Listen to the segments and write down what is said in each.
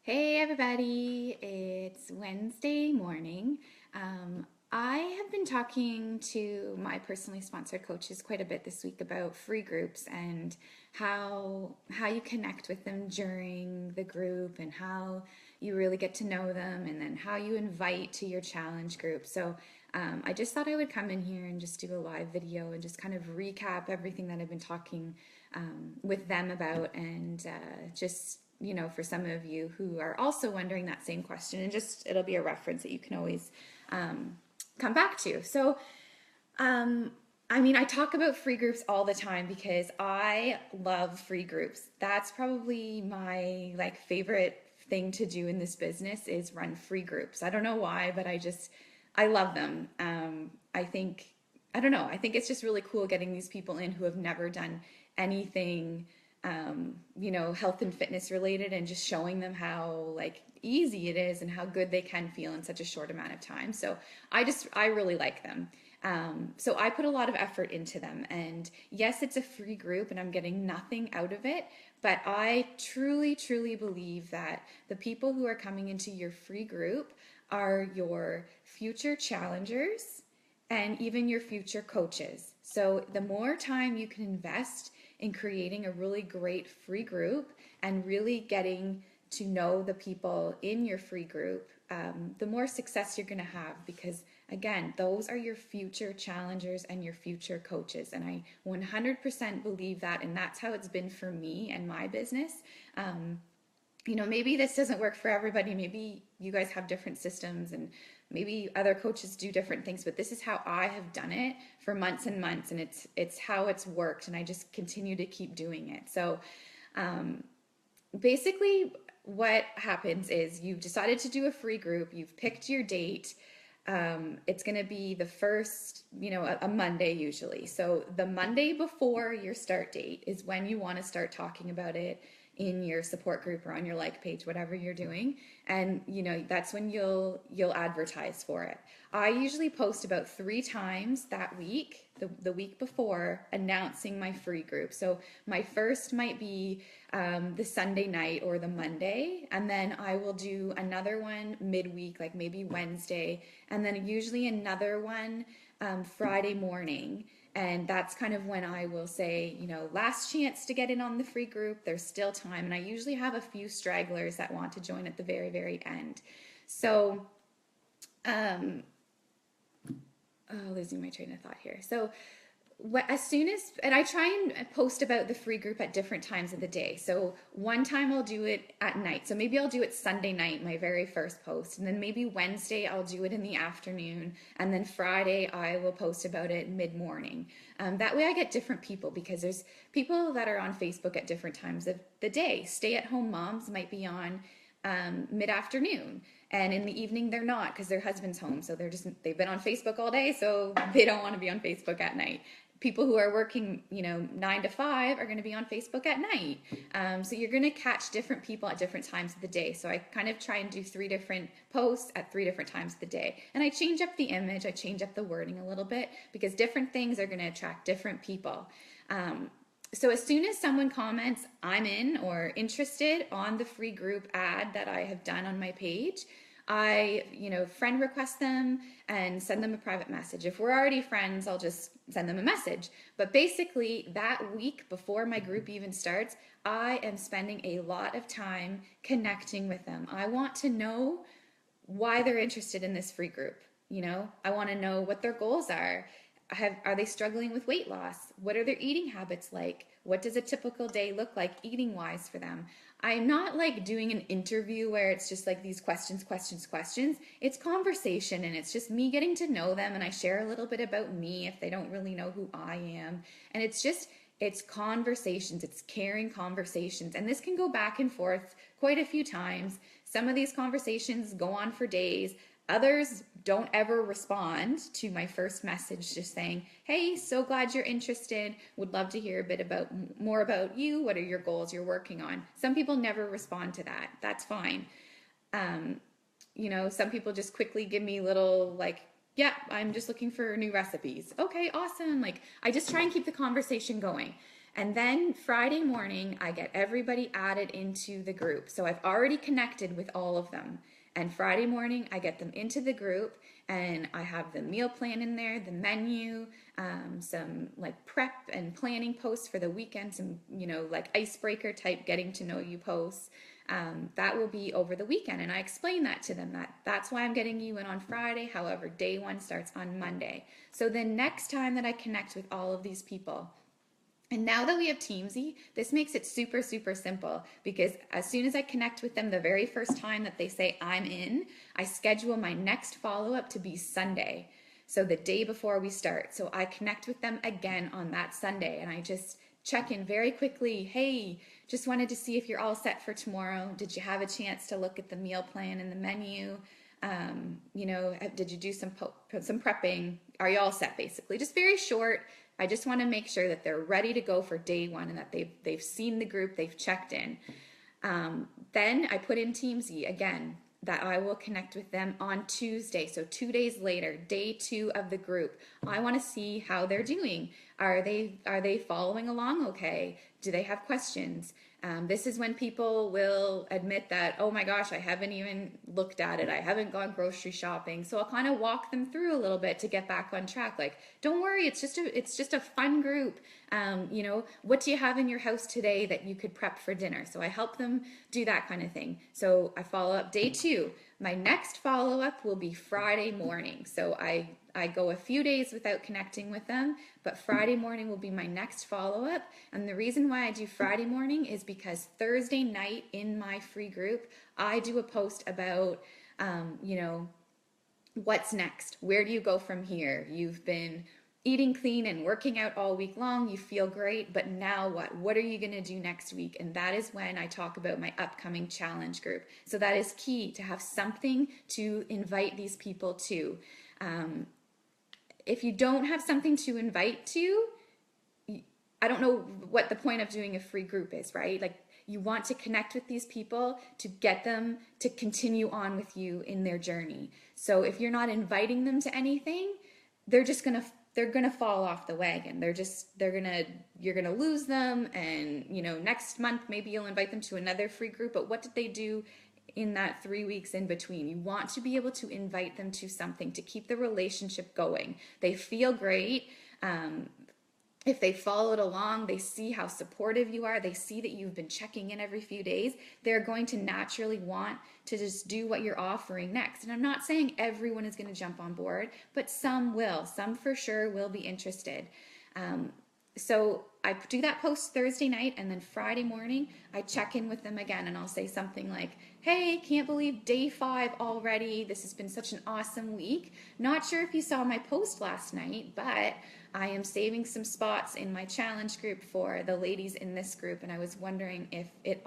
Hey everybody, it's Wednesday morning. I have been talking to my personally sponsored coaches quite a bit this week about free groups and how you connect with them during the group and how you really get to know them and then how you invite to your challenge group. I just thought I would come in here and just do a live video and just kind of recap everything that I've been talking with them about and just for some of you who are also wondering that same question, and just it'll be a reference that you can always come back to. I talk about free groups all the time because I love free groups. That's probably my favorite thing to do in this business is run free groups. I don't know why, but I love them. I don't know. I think it's just really cool getting these people in who have never done anything health and fitness related and just showing them how easy it is and how good they can feel in such a short amount of time. I really like them. So I put a lot of effort into them, and yes, it's a free group and I'm getting nothing out of it, but I truly, truly believe that the people who are coming into your free group are your future challengers and even your future coaches. So the more time you can invest in creating a really great free group and really getting to know the people in your free group, the more success you're going to have, because again, those are your future challengers and your future coaches. And I 100% believe that, and that's how it's been for me and my business. Maybe this doesn't work for everybody. Maybe you guys have different systems and maybe other coaches do different things, but this is how I have done it for months and months, and it's how it's worked, and I just continue to keep doing it. Basically what happens is you've decided to do a free group, you've picked your date. It's going to be the first, a Monday usually. So the Monday before your start date is when you want to start talking about it in your support group or on your page, whatever you're doing. And that's when you'll advertise for it. I usually post about 3 times that week, the week before, announcing my free group. So my first might be the Sunday night or the Monday, and then I will do another one midweek, like maybe Wednesday, and then usually another one Friday morning. And that's kind of when I will say, last chance to get in on the free group. There's still time. And I usually have a few stragglers that want to join at the very, very end. So, losing my train of thought here. As soon as, and I try and post about the free group at different times of the day. So one time I'll do it at night. So maybe I'll do it Sunday night, my very first post. And then maybe Wednesday I'll do it in the afternoon. And then Friday I will post about it mid-morning. That way I get different people, because there's people that are on Facebook at different times of the day. Stay-at-home moms might be on mid-afternoon, and in the evening they're not because their husband's home, so they've been on Facebook all day, so they don't want to be on Facebook at night. People who are working 9 to 5 are going to be on Facebook at night. So you're going to catch different people at different times of the day. So I kind of try and do 3 different posts at 3 different times of the day, and I change up the image, I change up the wording a little bit, because different things are going to attract different people. So as soon as someone comments, I'm in or interested on the free group ad that I have done on my page, I, friend request them and send them a private message. If we're already friends, I'll just send them a message. But basically, that week before my group even starts, I am spending a lot of time connecting with them. I want to know why they're interested in this free group. I want to know what their goals are. Are they struggling with weight loss? What are their eating habits like? What does a typical day look like eating wise for them? I'm not doing an interview where it's just these questions. It's conversation, and it's just me getting to know them, and I share a little bit about me if they don't really know who I am. And it's conversations, it's caring conversations. And this can go back and forth quite a few times. Some of these conversations go on for days. Others don't ever respond to my first message just saying, hey, so glad you're interested. Would love to hear a bit more about you. What are your goals you're working on? Some people never respond to that. That's fine. Some people just quickly give me little yeah, I'm just looking for new recipes. Okay, awesome. I just try and keep the conversation going. And then Friday morning, I get everybody added into the group. So I've already connected with all of them. And Friday morning, I get them into the group and I have the meal plan in there, the menu, some like prep and planning posts for the weekend, some, like icebreaker type getting to know you posts. That will be over the weekend. And I explain that to them that's why I'm getting you in on Friday. However, day one starts on Monday. So the next time that I connect with all of these people, and now that we have Teamsy, this makes it super, super simple because as soon as I connect with them the very first time that they say I'm in, I schedule my next follow-up to be Sunday. So the day before we start. So I connect with them again on that Sunday and I just check in very quickly. Hey, just wanted to see if you're all set for tomorrow. Did you have a chance to look at the meal plan and the menu? Did you do some prepping? Are you all set basically? Just very short. I just want to make sure that they're ready to go for day one and that they've seen the group, they've checked in. Then I put in Teamsy again that I will connect with them on Tuesday. So 2 days later, day 2 of the group. I want to see how they're doing. Are they following along okay? Do they have questions? This is when people will admit that, oh my gosh, I haven't even looked at it. I haven't gone grocery shopping. So I'll kind of walk them through a little bit to get back on track. Like, don't worry, it's just a fun group. What do you have in your house today that you could prep for dinner? So I help them do that kind of thing. So I follow up day 2. My next follow-up will be Friday morning. So I go a few days without connecting with them, but Friday morning will be my next follow-up. And the reason why I do Friday morning is because Thursday night in my free group, I do a post about, what's next? Where do you go from here? You've been eating clean and working out all week long, you feel great, but now what? What are you going to do next week? And that is when I talk about my upcoming challenge group. So that is key to have something to invite these people to. If you don't have something to invite to, I don't know what the point of doing a free group is, right? Like, you want to connect with these people to get them to continue on with you in their journey. So if you're not inviting them to anything, they're gonna fall off the wagon. You're gonna lose them, and next month maybe you'll invite them to another free group, but what did they do in that 3 weeks in between? You want to be able to invite them to something to keep the relationship going. They feel great. If they followed along, they see how supportive you are, they see that you've been checking in every few days, they're going to naturally want to just do what you're offering next. And I'm not saying everyone is going to jump on board, but some will. Some for sure will be interested. So I do that post Thursday night, and then Friday morning, I check in with them again, and I'll say something like, hey, can't believe day 5 already. This has been such an awesome week. Not sure if you saw my post last night, but I am saving some spots in my challenge group for the ladies in this group, and I was wondering if it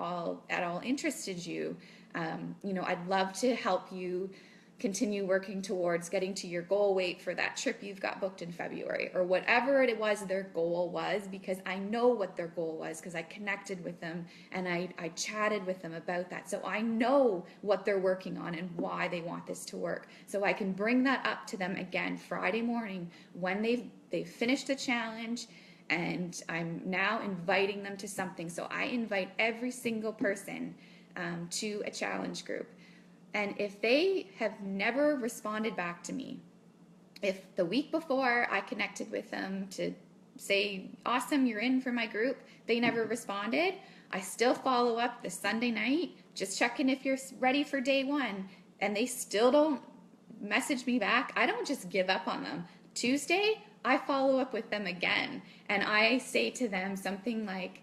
at all interested you. I'd love to help you continue working towards getting to your goal weight for that trip you've got booked in February, or whatever it was their goal was, because I know what their goal was because I connected with them and I chatted with them about that. So I know what they're working on and why they want this to work. So I can bring that up to them again Friday morning when they've finished the challenge, and I'm now inviting them to something. So I invite every single person to a challenge group. And if they have never responded back to me, if the week before I connected with them to say, awesome, you're in for my group, they never responded, I still follow up the Sunday night, just checking if you're ready for day 1, and they still don't message me back, I don't just give up on them. Tuesday, I follow up with them again, and I say to them something like,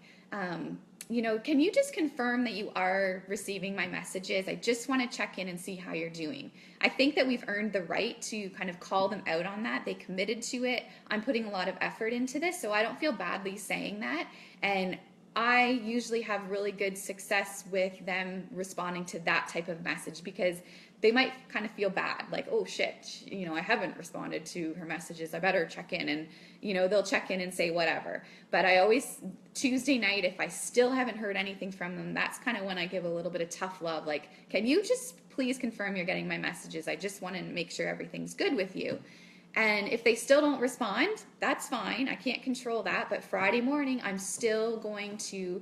can you just confirm that you are receiving my messages? I just want to check in and see how you're doing. I think that we've earned the right to kind of call them out on that. They committed to it. I'm putting a lot of effort into this, so I don't feel badly saying that. And I usually have really good success with them responding to that type of message, because they might kind of feel bad, like, oh shit, I haven't responded to her messages, I better check in, and they'll check in and say whatever. But I always, Tuesday night, if I still haven't heard anything from them, that's kind of when I give a little bit of tough love, like, can you just please confirm you're getting my messages? I just want to make sure everything's good with you. And if they still don't respond, that's fine. I can't control that. But Friday morning, I'm still going to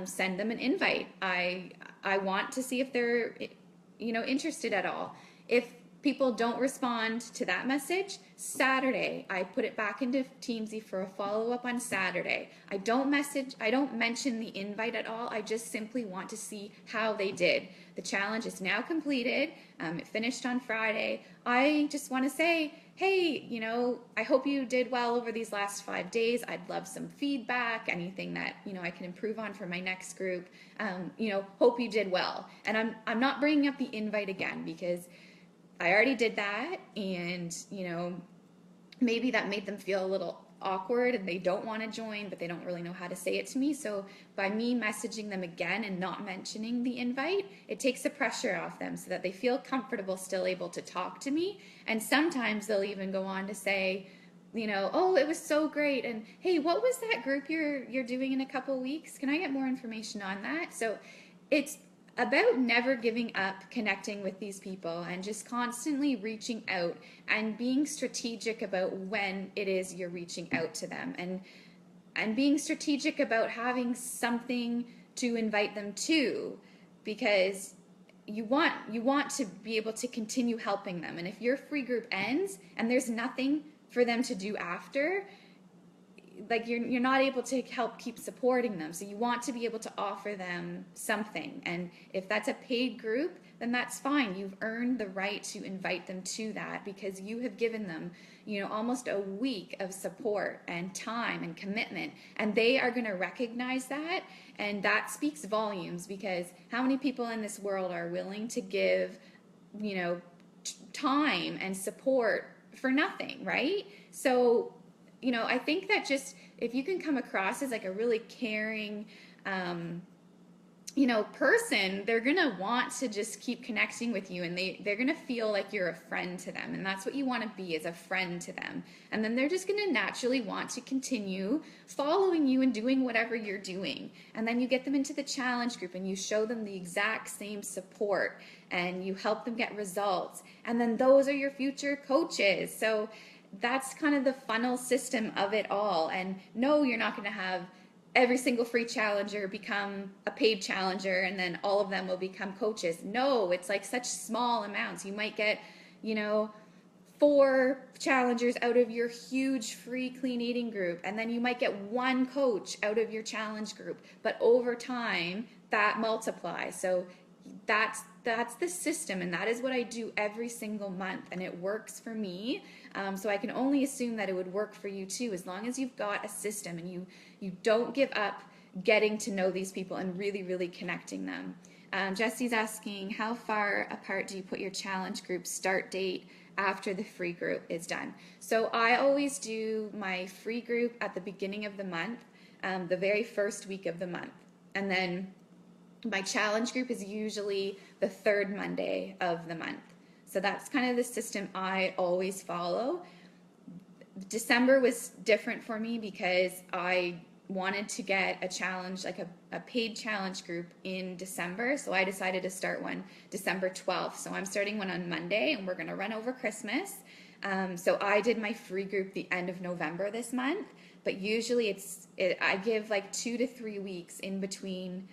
send them an invite. I want to see if they're, interested at all. If people don't respond to that message, Saturday, I put it back into Teamsy for a follow up on Saturday. I don't mention the invite at all. I just simply want to see how they did. The challenge is now completed. It finished on Friday. I just want to say, hey, I hope you did well over these last 5 days. I'd love some feedback, anything that, I can improve on for my next group. Hope you did well. And I'm not bringing up the invite again because I already did that, and maybe that made them feel a little awkward and they don't want to join, but they don't really know how to say it to me. So by me messaging them again and not mentioning the invite, it takes the pressure off them so that they feel comfortable still able to talk to me. And sometimes they'll even go on to say, oh, it was so great, and hey, what was that group you're doing in a couple weeks? Can I get more information on that? So it's about never giving up connecting with these people and just constantly reaching out and being strategic about when it is you're reaching out to them, and being strategic about having something to invite them to, because you want to be able to continue helping them. And if your free group ends and there's nothing for them to do after, like you're not able to help keep supporting them. So you want to be able to offer them something. And if that's a paid group, then that's fine. You've earned the right to invite them to that because you have given them, almost a week of support and time and commitment. And they are going to recognize that. And that speaks volumes, because how many people in this world are willing to give, time and support for nothing, right? So I think that just if you can come across as like a really caring, person, they're going to want to just keep connecting with you, and they're going to feel like you're a friend to them. And that's what you want to be, as a friend to them. And then they're just going to naturally want to continue following you and doing whatever you're doing. And then you get them into the challenge group and you show them the exact same support and you help them get results. And then those are your future coaches. So that's kind of the funnel system of it all. And no, you're not going to have every single free challenger become a paid challenger and then all of them will become coaches. No, it's like such small amounts. You might get, 4 challengers out of your huge free clean eating group, and then you might get 1 coach out of your challenge group. But over time, that multiplies. So that's the system, and that is what I do every single month, and it works for me. So I can only assume that it would work for you too, as long as you've got a system and you don't give up getting to know these people and really, really connecting them. Jesse's asking, how far apart do you put your challenge group start date after the free group is done? So I always do my free group at the beginning of the month, the very first week of the month. And then my challenge group is usually the 3rd Monday of the month. So that's kind of the system I always follow. December was different for me because I wanted to get a challenge, like a paid challenge group in December. So I decided to start one December 12th. So I'm starting one on Monday and we're going to run over Christmas. So I did my free group the end of November this month, but usually I give like 2 to 3 weeks in between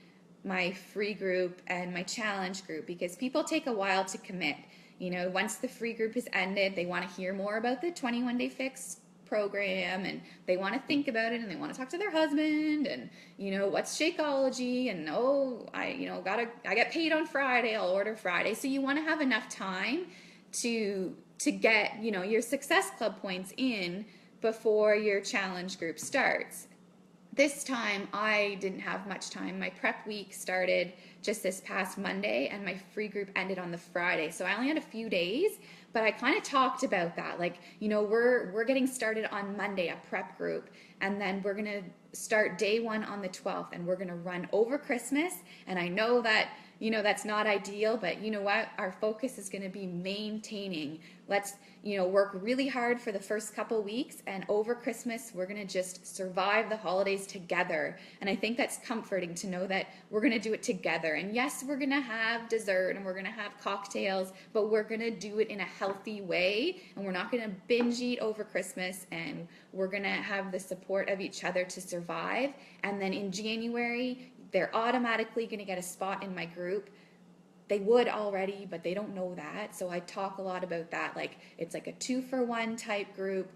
my free group and my challenge group, because people take a while to commit. Once the free group has ended, they want to hear more about the 21-day fix program, and they want to think about it, and they want to talk to their husband, and what's Shakeology, and I get paid on Friday, I'll order Friday. So you want to have enough time to get your Success Club points in before your challenge group starts. This time I didn't have much time. My prep week started just this past Monday and my free group ended on the Friday. So I only had a few days, but I kind of talked about that. Like, we're getting started on Monday, a prep group, and then we're going to start day 1 on the 12th, and we're going to run over Christmas. And I know that, that's not ideal, but you know what? Our focus is going to be maintaining. Let's, work really hard for the first couple weeks, and over Christmas, we're going to just survive the holidays together. And I think that's comforting to know that we're going to do it together. And yes, we're going to have dessert and we're going to have cocktails, but we're going to do it in a healthy way. And we're not going to binge eat over Christmas, and we're going to have the support of each other to survive. And then in January, they're automatically going to get a spot in my group. They would already, but they don't know that. So I talk a lot about that. Like, it's like a 2-for-1 type group.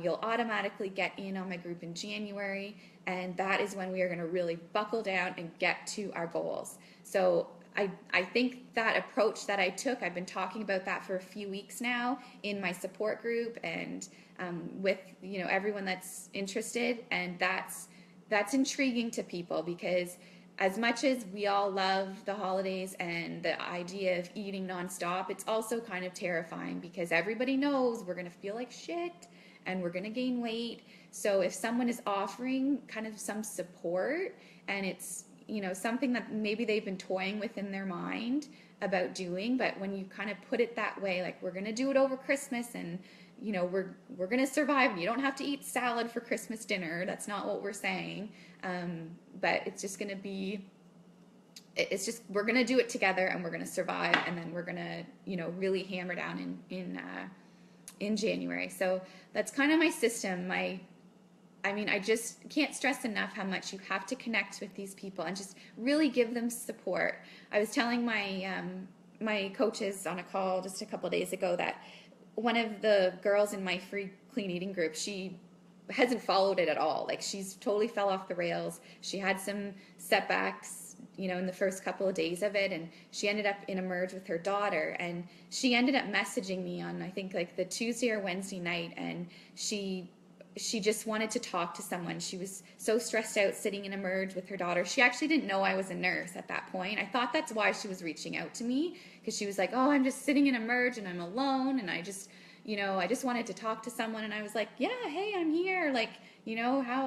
You'll automatically get in on my group in January. And that is when we are going to really buckle down and get to our goals. So I think that approach that I took, I've been talking about that for a few weeks now in my support group and with, everyone that's interested. And that's intriguing to people, because as much as we all love the holidays and the idea of eating nonstop, it's also kind of terrifying, because everybody knows we're going to feel like shit and we're going to gain weight. So if someone is offering kind of some support, and it's, something that maybe they've been toying with in their mind about doing, but when you kind of put it that way, like, we're going to do it over Christmas, and we're going to survive, and you don't have to eat salad for Christmas dinner. That's not what we're saying. But it's just going to be, we're going to do it together, and we're going to survive, and then we're going to, really hammer down in January. So that's kind of my system. I just can't stress enough how much you have to connect with these people and just really give them support. I was telling my coaches on a call just a couple of days ago that one of the girls in my free clean eating group, she hasn't followed it at all. Like, she's totally fell off the rails. She had some setbacks, in the first couple of days of it, and she ended up in a merge with her daughter, and she ended up messaging me on, I think, like the Tuesday or Wednesday night, and she just wanted to talk to someone. She was so stressed out sitting in a merge with her daughter. She actually didn't know I was a nurse at that point. I thought that's why she was reaching out to me, because she was like, oh, I'm just sitting in a merge and I'm alone, and I just wanted to talk to someone. And I was like, yeah, hey, I'm here. Like,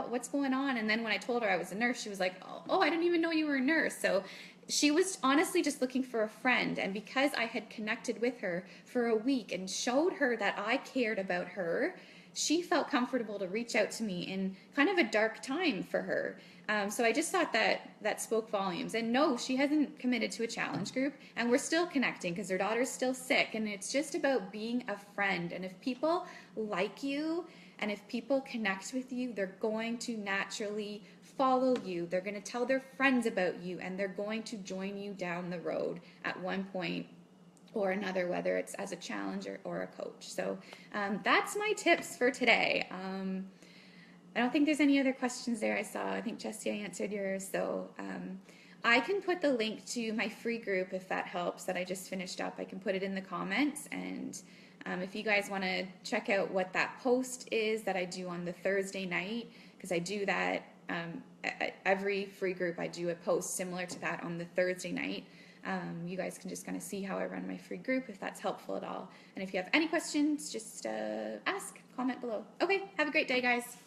what's going on? And then when I told her I was a nurse, she was like, oh, I didn't even know you were a nurse. So she was honestly just looking for a friend. And because I had connected with her for a week and showed her that I cared about her, she felt comfortable to reach out to me in kind of a dark time for her. So I just thought that spoke volumes. And no, she hasn't committed to a challenge group, and we're still connecting because her daughter's still sick. And it's just about being a friend. And if people like you and if people connect with you, they're going to naturally follow you. They're going to tell their friends about you, and they're going to join you down the road at one point or another, whether it's as a challenger or a coach. So that's my tips for today. I don't think there's any other questions there. I think Jessie, I answered yours. So I can put the link to my free group, if that helps, that I just finished up. I can put it in the comments. And if you guys want to check out what that post is that I do on the Thursday night, because I do that every free group, I do a post similar to that on the Thursday night. You guys can just kind of see how I run my free group, if that's helpful at all. And if you have any questions, just ask, comment below. Okay, have a great day, guys.